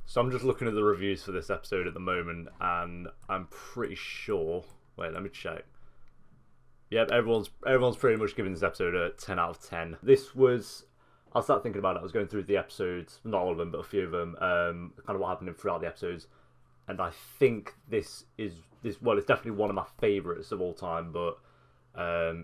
So I'm just looking at the reviews for this episode at the moment, and I'm pretty sure. Wait, let me check. Yep, everyone's pretty much giving this episode a 10 out of 10. This was. I started thinking about it. I was going through the episodes, not all of them, but a few of them. Kind of what happened throughout the episodes, and I think this is. Well, it's definitely one of my favourites of all time, but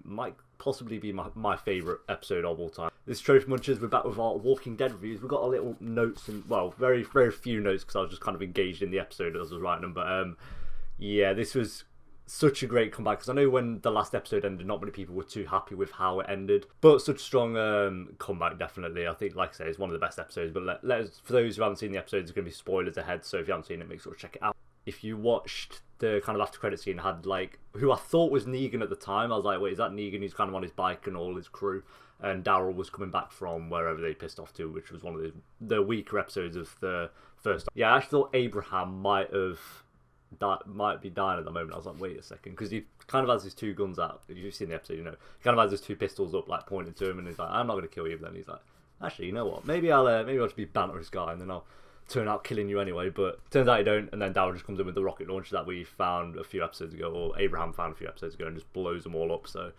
might possibly be my favourite episode of all time. This is Trophy Munchers. We're back with our Walking Dead reviews. We've got our little notes, and well, very, very few notes because I was just kind of engaged in the episode as I was writing them. But yeah, this was such a great comeback because I know when the last episode ended, not many people were too happy with how it ended, but such a strong comeback. Definitely, I think, like I say, it's one of the best episodes. But for those who haven't seen the episode, there's going to be spoilers ahead, so if you haven't seen it, make sure to check it out. If you watched the kind of after credit scene, had like who I thought was Neegan at the time. I was like, wait, is that Neegan? He's kind of on his bike and all his crew, and Daryl was coming back from wherever they pissed off to, which was one of the weaker episodes of the first. Yeah, I actually thought Abraham might be dying at the moment. I was like, wait a second, because he kind of has his two guns out. If you've seen the episode, you know, he kind of has his two pistols up, like pointing to him, and he's like, I'm not going to kill you. But then he's like, actually, you know what? Maybe I'll just be banter this guy, and then I'll turn out killing you anyway. But turns out you don't, and then Daryl just comes in with the rocket launcher that we found a few episodes ago, or Abraham found a few episodes ago, and just blows them all up. So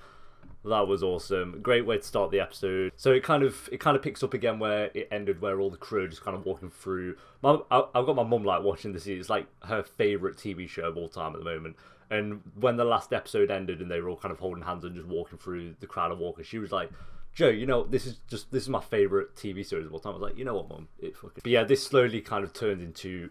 that was awesome. Great way to start the episode. So it kind of picks up again where it ended, where all the crew are just kind of walking through. I've got my mum like watching this. It's like her favourite TV show of all time at the moment. And when the last episode ended and they were all kind of holding hands and just walking through the crowd of walkers, she was like, Joe, you know, this is my favourite TV series of all time. I was like, you know what, Mum? But yeah, this slowly kind of turned into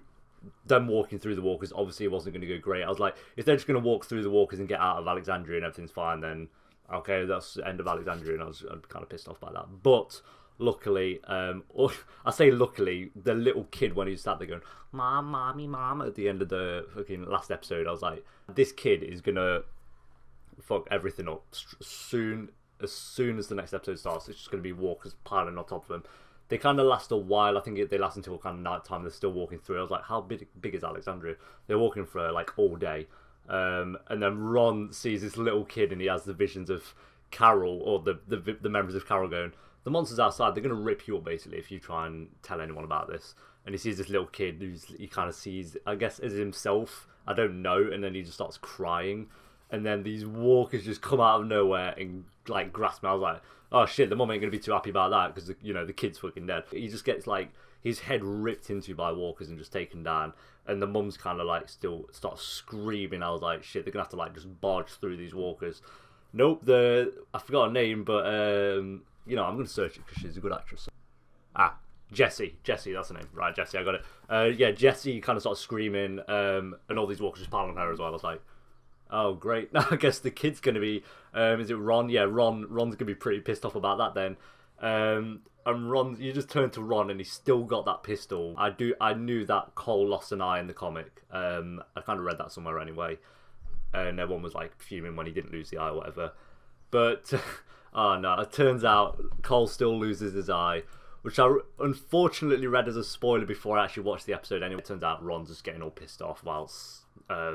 them walking through the walkers. Obviously, it wasn't going to go great. I was like, if they're just going to walk through the walkers and get out of Alexandria and everything's fine, then okay, that's the end of Alexandria, and I was kind of pissed off by that. But luckily, I say luckily, the little kid, when he sat there going, Mom, Mommy, Mom, at the end of the fucking last episode, I was like, this kid is going to fuck everything up soon. As soon as the next episode starts, it's just going to be walkers piling on top of them. They kind of last a while. I think they last until kind of night time. They're still walking through. I was like, how big is Alexandria? They're walking for like all day. And then Ron sees this little kid and he has the visions of Carol, or the members of Carol going, the monsters outside, they're going to rip you up basically if you try and tell anyone about this. And he sees this little kid he kind of sees, I guess, as himself. I don't know. And then he just starts crying. And then these walkers just come out of nowhere and like grasp me. I was like, oh shit, the mum ain't going to be too happy about that because, you know, the kid's fucking dead. He just gets like his head ripped into by walkers and just taken down. And the mum's kind of like still starts screaming. I was like, shit, they're going to have to like just barge through these walkers. Nope, I forgot her name, but, you know, I'm going to search it because she's a good actress. Jessie, that's her name. Right, Jessie, I got it. Yeah, Jessie kind of starts screaming, and all these walkers just pile on her as well. I was like, oh, great. Now I guess the kid's going to be, is it Ron? Yeah, Ron's going to be pretty pissed off about that then. And Ron, you just turn to Ron and he's still got that pistol. I knew that Cole lost an eye in the comic. I kind of read that somewhere anyway. And everyone was like fuming when he didn't lose the eye or whatever. But, oh no, it turns out Cole still loses his eye, which I unfortunately read as a spoiler before I actually watched the episode anyway. It turns out Ron's just getting all pissed off whilst, I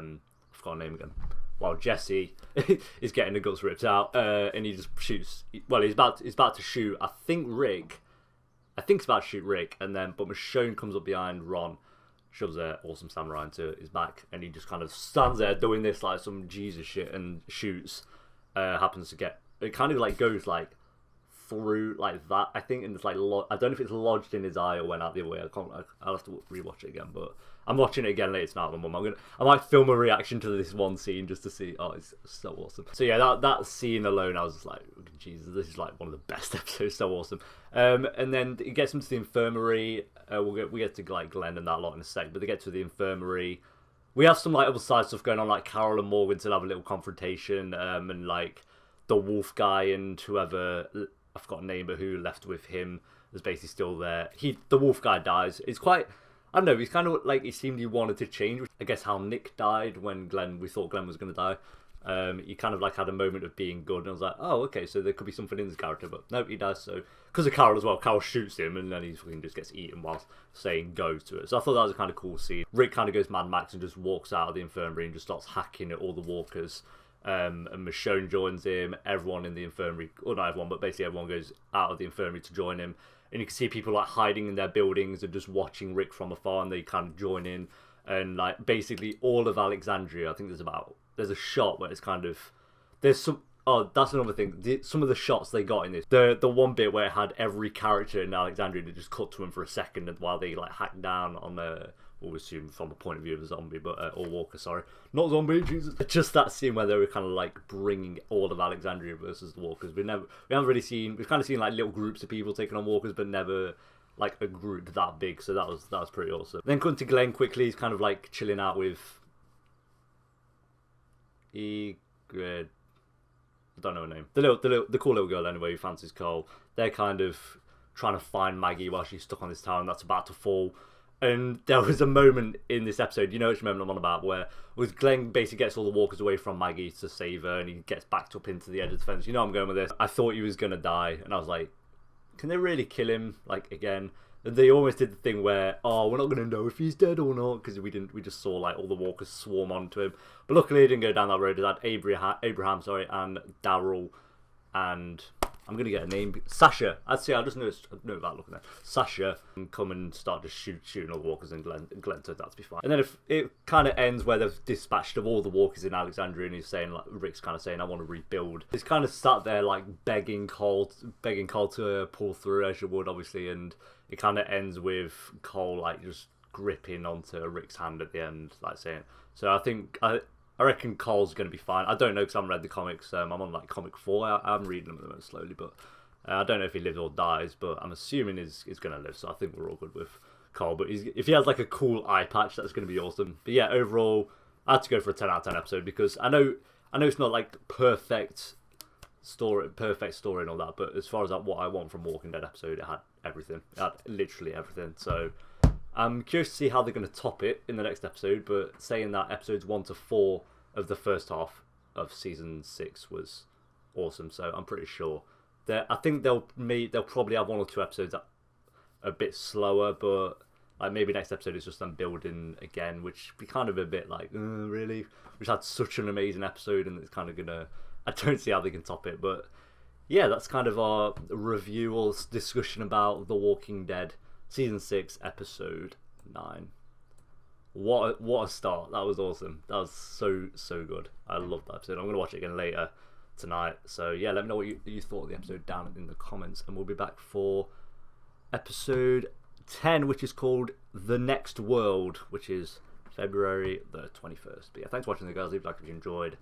forgot her name again. While Jesse is getting the guts ripped out, and he just shoots. Well, he's about to shoot. I think it's about to shoot Rick, and then but Michonne comes up behind Ron, shoves her awesome samurai into his back, and he just kind of stands there doing this like some Jesus shit and shoots. Happens to get it kind of like goes like through like that, I think, and it's like I don't know if it's lodged in his eye or went out the other way. I'll have to rewatch it again, but I'm watching it again later tonight with my mum. I might film a reaction to this one scene just to see. Oh, it's so awesome. So yeah, that scene alone, I was just like, Jesus, this is like one of the best episodes. So awesome. And then it gets them to the infirmary. We get to like Glenn and that lot in a sec, but they get to the infirmary. We have some like other side stuff going on, like Carol and Morgan to have a little confrontation, and like the wolf guy and whoever, I forgot a name, but who left with him is basically still there. The wolf guy dies. It's quite, I don't know, he's kind of like, he seemed he wanted to change. I guess how Nick died when we thought Glenn was going to die. He kind of like had a moment of being good, and I was like, oh, okay, so there could be something in this character, but no, he does. So because of Carol as well, Carol shoots him, and then he fucking just gets eaten whilst saying go to it. So I thought that was a kind of cool scene. Rick kind of goes Mad Max and just walks out of the infirmary and just starts hacking at all the walkers. And Michonne joins him. Everyone in the infirmary, or not everyone, but basically everyone goes out of the infirmary to join him. and you can see people like hiding in their buildings and just watching Rick from afar, and they kind of join in, and like basically all of Alexandria. I think there's a shot where it's kind of there's some. Oh, that's another thing. Some of the shots they got in this, the one bit where it had every character in Alexandria, they just cut to him for a second while they like hack down on the. We'll assume from the point of view of a zombie, but or Walker, sorry, not zombie, Jesus. Just that scene where they were kind of like bringing all of Alexandria versus the Walkers. We haven't really seen. We've kind of seen like little groups of people taking on Walkers, but never like a group that big. So that was pretty awesome. Then cutting to Glenn quickly, he's kind of like chilling out with Egrid. I don't know her name. The cool little girl anyway who fancies Cole. They're kind of trying to find Maggie while she's stuck on this tower that's about to fall. And there was a moment in this episode, you know which moment I'm on about, where Glenn basically gets all the Walkers away from Maggie to save her, and he gets backed up into the edge of the fence. You know I'm going with this. I thought he was going to die, and I was like, can they really kill him, like, again? And they almost did the thing where, oh, we're not going to know if he's dead or not, because we just saw, like, all the Walkers swarm onto him. But luckily, it didn't go down that road. It had Abraham, and Daryl, and I'm going to get a name. Sasha. I just know about looking at Sasha and come and start just shooting all the Walkers, and Glenn turned out to be fine. And then if it kind of ends where they've dispatched of all the Walkers in Alexandria, and he's saying, like, Rick's kind of saying, I want to rebuild. He's kind of sat there, like, begging Cole to pull through, as you would, obviously, and it kind of ends with Cole, like, just gripping onto Rick's hand at the end, like, saying, so I reckon Cole's going to be fine. I don't know because I haven't read the comics. I'm on like comic 4. I'm reading them at the moment slowly, but I don't know if he lives or dies. But I'm assuming he's going to live, so I think we're all good with Cole. But if he has like a cool eye patch, that's going to be awesome. But yeah, overall, I had to go for a 10 out of 10 episode because I know it's not like perfect story and all that. But as far as like, what I want from Walking Dead episode, it had everything. It had literally everything. So I'm curious to see how they're going to top it in the next episode, but saying that episodes 1 to 4 of the first half of season 6 was awesome, so I'm pretty sure I think they'll probably have 1 or 2 episodes that are a bit slower, but like maybe next episode is just them building again, which be kind of a bit like really. We just had such an amazing episode, and it's kind of gonna. I don't see how they can top it, but yeah, that's kind of our review or discussion about The Walking Dead. Season 6, episode 9. What a start. That was awesome. That was so good. I loved that episode. I'm going to watch it again later tonight. So yeah, let me know what you thought of the episode down in the comments. And we'll be back for episode 10, which is called The Next World, which is February the 21st. But yeah, thanks for watching, guys. Leave a like if you enjoyed.